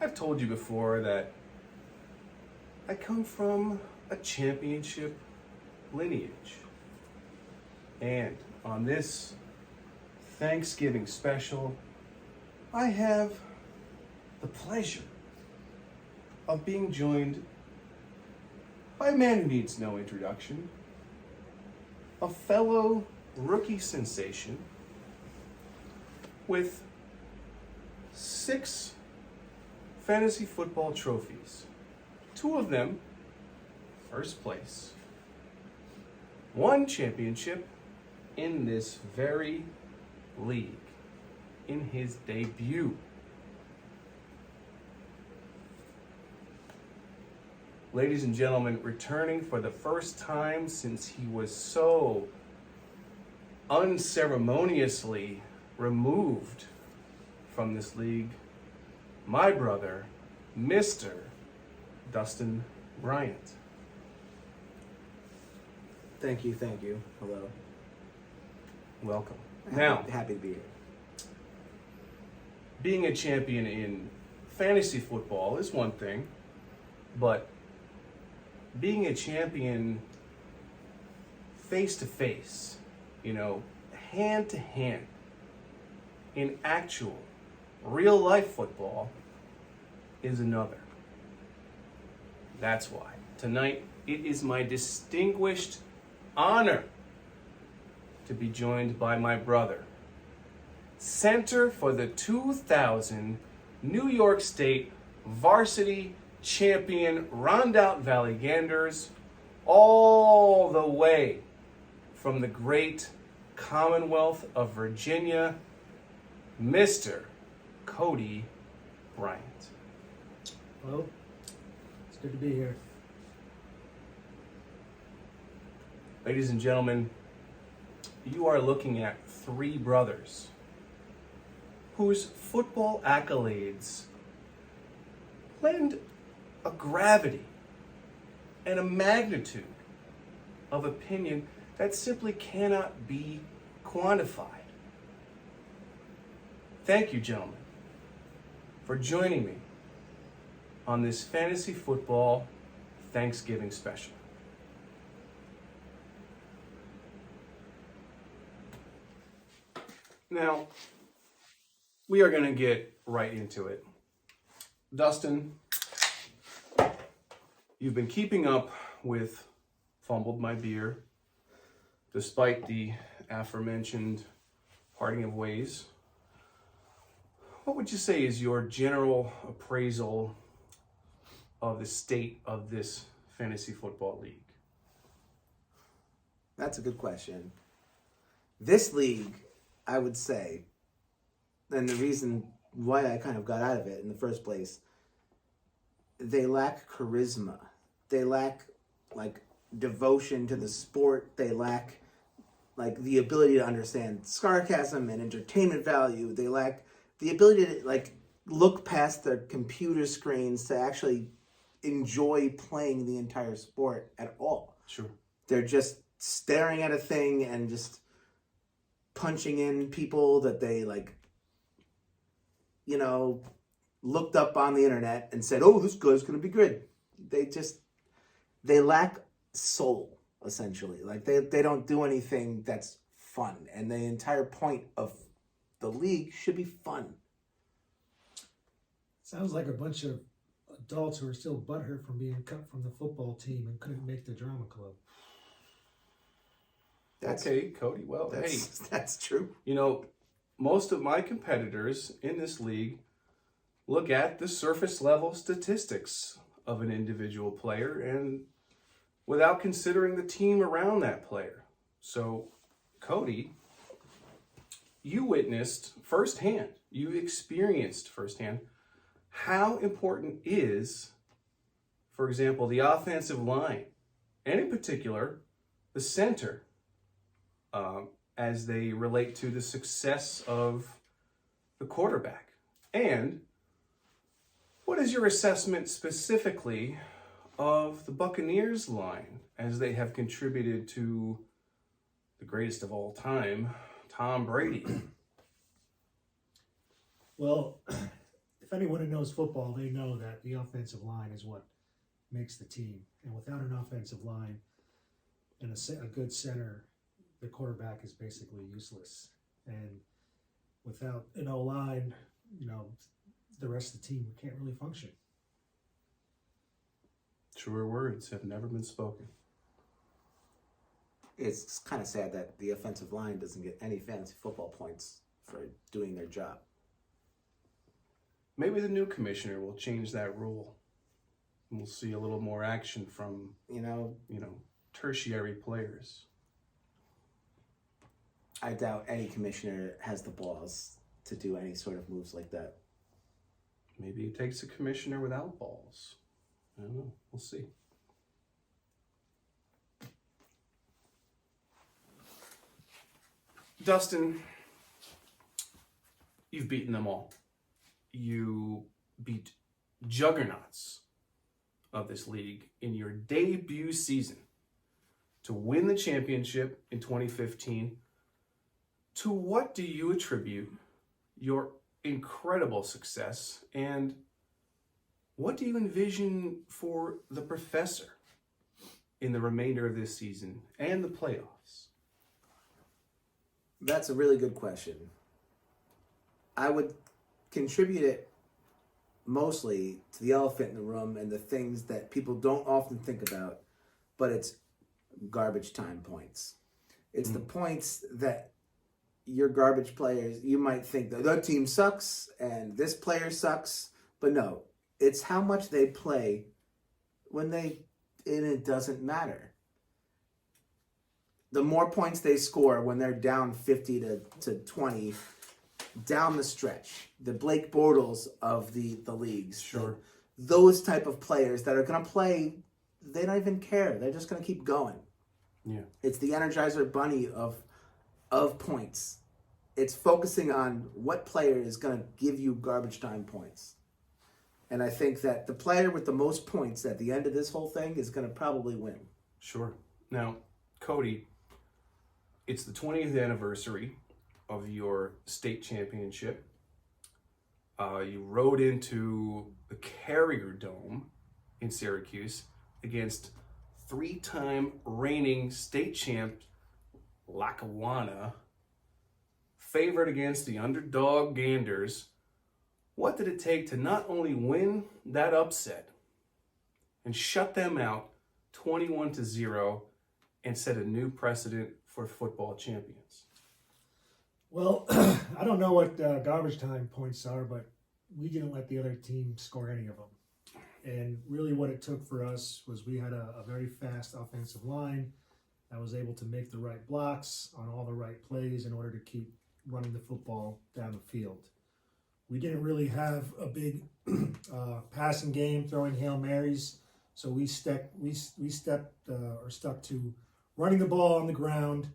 I've told you before that I come from a championship lineage. And on this Thanksgiving special, I have the pleasure of being joined by a man who needs no introduction, a fellow rookie sensation with 6 fantasy football trophies. 2 of them, first place. 1 championship in this very league, in his debut. Ladies and gentlemen, returning for the first time since he was so unceremoniously removed from this league, my brother, Mr. Dustin Bryant. Thank you. Hello. Welcome. Now, Happy to be here. being a champion in fantasy football is one thing, but being a champion face to face, hand to hand, in actual, real life football is another. That's why tonight it is my distinguished honor to be joined by my brother, center for the 2000 New York State varsity champion Rondout Valley Ganders, all the way from the great Commonwealth of Virginia, Mr. Cody Bryant. Well, it's good to be here. Ladies and gentlemen, you are looking at 3 brothers whose football accolades lend a gravity and a magnitude of opinion that simply cannot be quantified. Thank you, gentlemen, for joining me on this fantasy football Thanksgiving special. Now, we are going to get right into it. Dustin, you've been keeping up with Fumbled My Beer, despite the aforementioned parting of ways. What would you say is your general appraisal of the state of this fantasy football league? That's a good question. This league, I would say, and the reason why I kind of got out of it in the first place, they lack charisma. They lack devotion to the sport. They lack the ability to understand sarcasm and entertainment value. They lack the ability to look past their computer screens to actually enjoy playing the entire sport at all. Sure. They're just staring at a thing and just punching in people that they looked up on the internet and said, oh, this guy's going to be good. They lack soul, essentially. They don't do anything that's fun. And the entire point of the league should be fun. Sounds like a bunch of adults who are still butthurt from being cut from the football team and couldn't make the drama club. Okay, Cody. Well, that's true. Most of my competitors in this league look at the surface level statistics of an individual player and without considering the team around that player. So, Cody, you witnessed firsthand, you experienced firsthand how important is, for example, the offensive line, and in particular, the center, as they relate to the success of the quarterback. And what is your assessment specifically of the Buccaneers line as they have contributed to the greatest of all time, Tom Brady? Well, if anyone who knows football, they know that the offensive line is what makes the team. And without an offensive line and a good center, the quarterback is basically useless. And without an O-line, the rest of the team can't really function. Truer words have never been spoken. It's kind of sad that the offensive line doesn't get any fantasy football points for doing their job. Maybe the new commissioner will change that rule. And we'll see a little more action from, tertiary players. I doubt any commissioner has the balls to do any sort of moves like that. Maybe it takes a commissioner without balls. I don't know. We'll see. Dustin, you've beaten them all. You beat juggernauts of this league in your debut season to win the championship in 2015. To what do you attribute your incredible success, and what do you envision for the professor in the remainder of this season and the playoffs? That's a really good question. I would contribute it mostly to the elephant in the room and the things that people don't often think about, but it's garbage time points. It's the points that your garbage players, you might think that the team sucks and this player sucks, but no, it's how much they play and it doesn't matter. The more points they score when they're down 50 to 20 down the stretch, the Blake Bortles of the leagues, Sure. Those type of players that are going to play, they don't even care. They're just going to keep going. Yeah. It's the Energizer Bunny of points. It's focusing on what player is going to give you garbage time points. And I think that the player with the most points at the end of this whole thing is going to probably win. Sure. Now, Cody, it's the 20th anniversary of your state championship. You rode into the Carrier Dome in Syracuse against three-time reigning state champ Lackawanna, favored against the underdog Ganders. What did it take to not only win that upset and shut them out 21-0 and set a new precedent for football champions? Well, I don't know what garbage time points are, but we didn't let the other team score any of them. And really what it took for us was we had a very fast offensive line that was able to make the right blocks on all the right plays in order to keep running the football down the field. We didn't really have a big passing game, throwing Hail Marys, so we stuck to running the ball on the ground,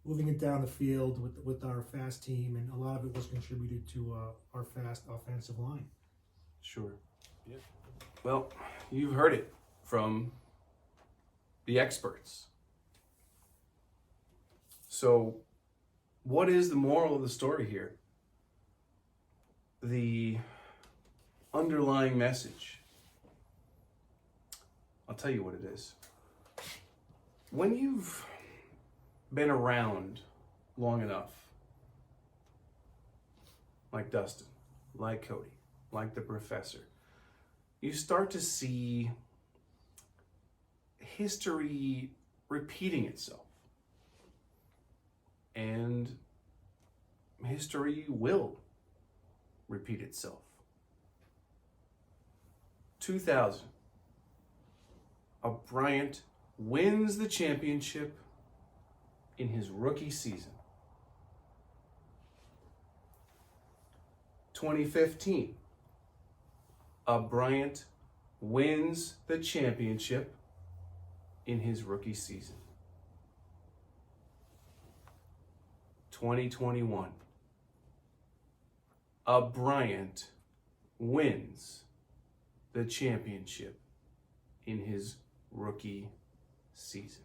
moving it down the field with our fast team, and a lot of it was contributed to our fast offensive line. Sure. Yeah. Well, you've heard it from the experts. So, what is the moral of the story here? The underlying message. I'll tell you what it is. When you've been around long enough, like Dustin, like Cody, like the professor, you start to see history repeating itself. And history will repeat itself. 2000, a Bryant wins the championship in his rookie season. 2015, a Bryant wins the championship in his rookie season. 2021, a Bryant wins the championship in his rookie season.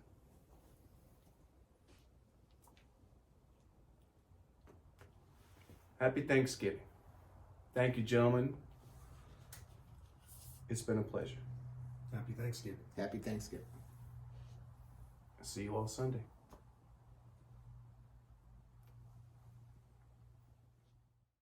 Happy Thanksgiving. Thank you, gentlemen, It's been a pleasure. Happy Thanksgiving. Happy Thanksgiving. See you all Sunday.